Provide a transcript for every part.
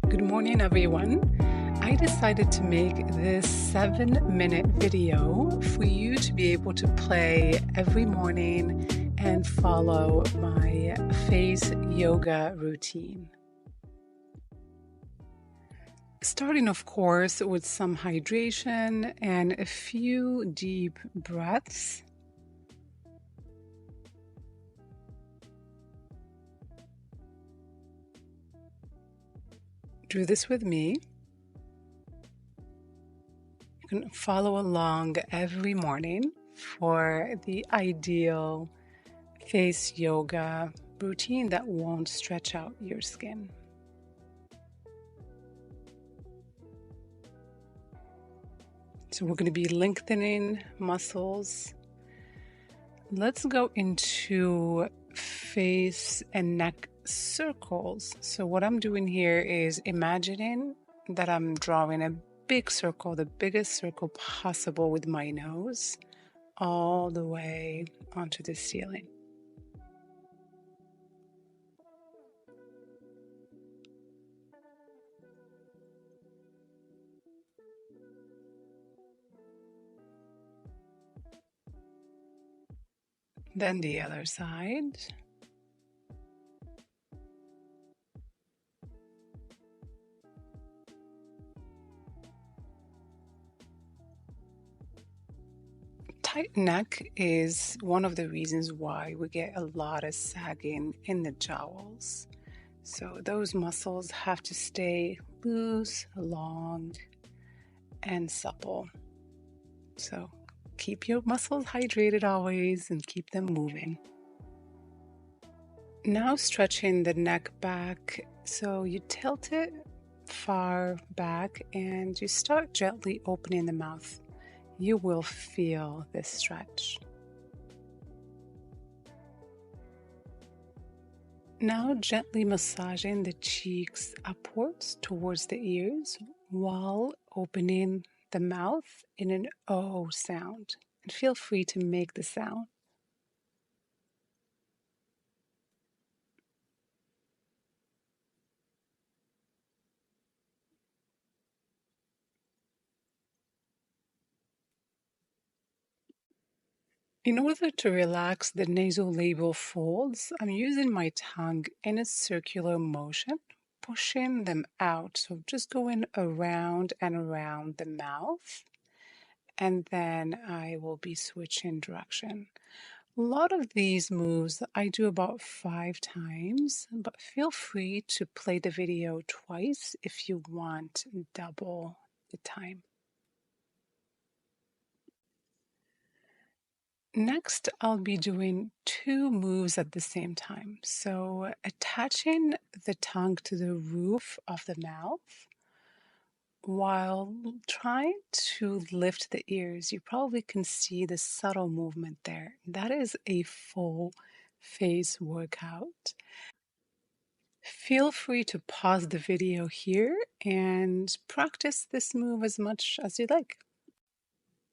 Good morning, everyone. I decided to make this 7-minute video for you to be able to play every morning and follow my face yoga routine. Starting, of course, with some hydration and a few deep breaths. Do this with me. You can follow along every morning for the ideal face yoga routine that won't stretch out your skin. So we're going to be lengthening muscles. Let's go into face and neck circles. So what I'm doing here is imagining that I'm drawing a big circle, the biggest circle possible with my nose, all the way onto the ceiling. Then the other side. Tight neck is one of the reasons why we get a lot of sagging in the jowls. So those muscles have to stay loose, long, and supple. So keep your muscles hydrated always and keep them moving. Now stretching the neck back. So you tilt it far back and you start gently opening the mouth. You will feel this stretch. Now gently massaging the cheeks upwards towards the ears while opening the mouth in an O sound. And feel free to make the sound. In order to relax the nasolabial folds, I'm using my tongue in a circular motion, pushing them out. So just going around and around the mouth, and then I will be switching direction. A lot of these moves I do about 5 times, but feel free to play the video twice if you want double the time. Next, I'll be doing 2 moves at the same time. So attaching the tongue to the roof of the mouth while trying to lift the ears. You probably can see the subtle movement there. That is a full face workout. Feel free to pause the video here and practice this move as much as you like.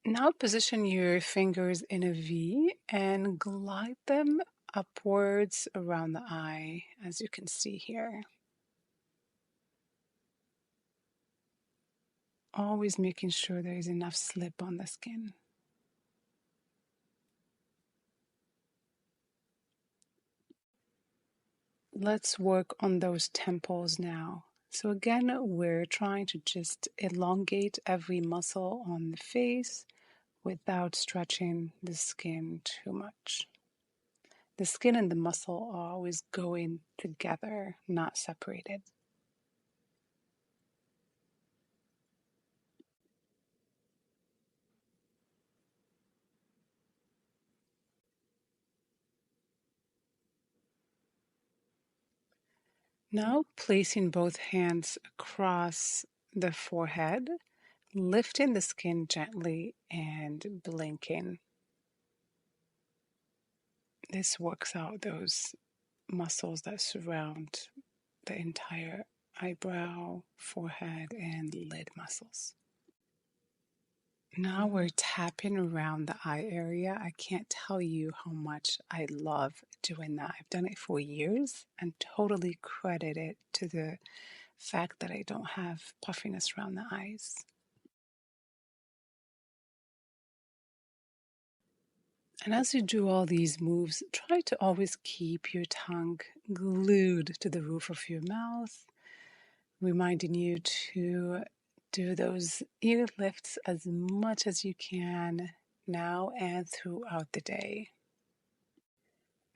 Now position your fingers in a V and glide them upwards around the eye, as you can see here. Always making sure there is enough slip on the skin. Let's work on those temples now. So again, we're trying to just elongate every muscle on the face without stretching the skin too much. The skin and the muscle are always going together, not separated. Now placing both hands across the forehead, lifting the skin gently and blinking. This works out those muscles that surround the entire eyebrow, forehead, and lid muscles. Now we're tapping around the eye area. I can't tell you how much I love doing that. I've done it for years and totally credit it to the fact that I don't have puffiness around the eyes. And as you do all these moves, try to always keep your tongue glued to the roof of your mouth, reminding you to do those ear lifts as much as you can now and throughout the day.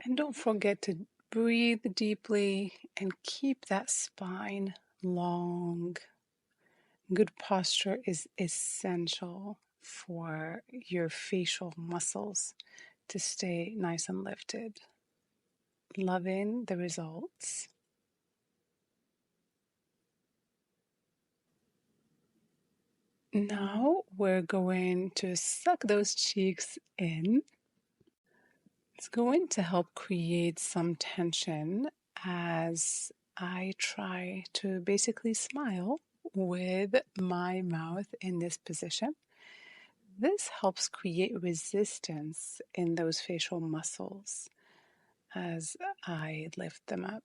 And don't forget to breathe deeply and keep that spine long. Good posture is essential for your facial muscles to stay nice and lifted. Loving the results. Now we're going to suck those cheeks in. It's going to help create some tension as I try to basically smile with my mouth in this position. This helps create resistance in those facial muscles as I lift them up.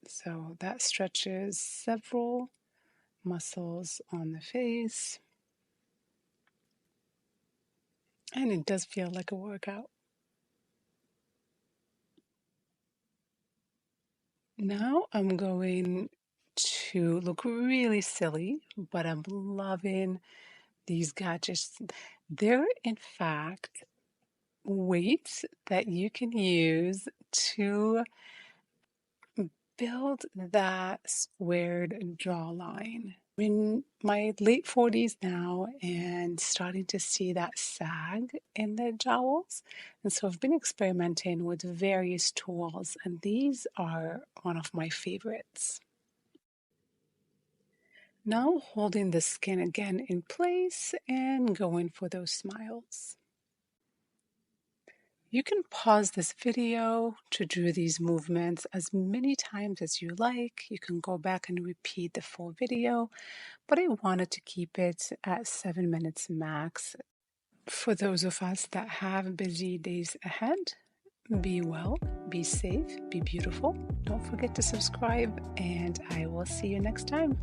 So that stretches several muscles on the face, and it does feel like a workout. Now I'm going to look really silly, but I'm loving these gadgets. They're, in fact, weights that you can use to build that squared jawline. I'm in my late 40s now and starting to see that sag in the jowls. And so I've been experimenting with various tools, and these are one of my favorites. Now holding the skin again in place and going for those smiles. You can pause this video to do these movements as many times as you like. You can go back and repeat the full video, but I wanted to keep it at 7 minutes max. For those of us that have busy days ahead, be well, be safe, be beautiful. Don't forget to subscribe, and I will see you next time.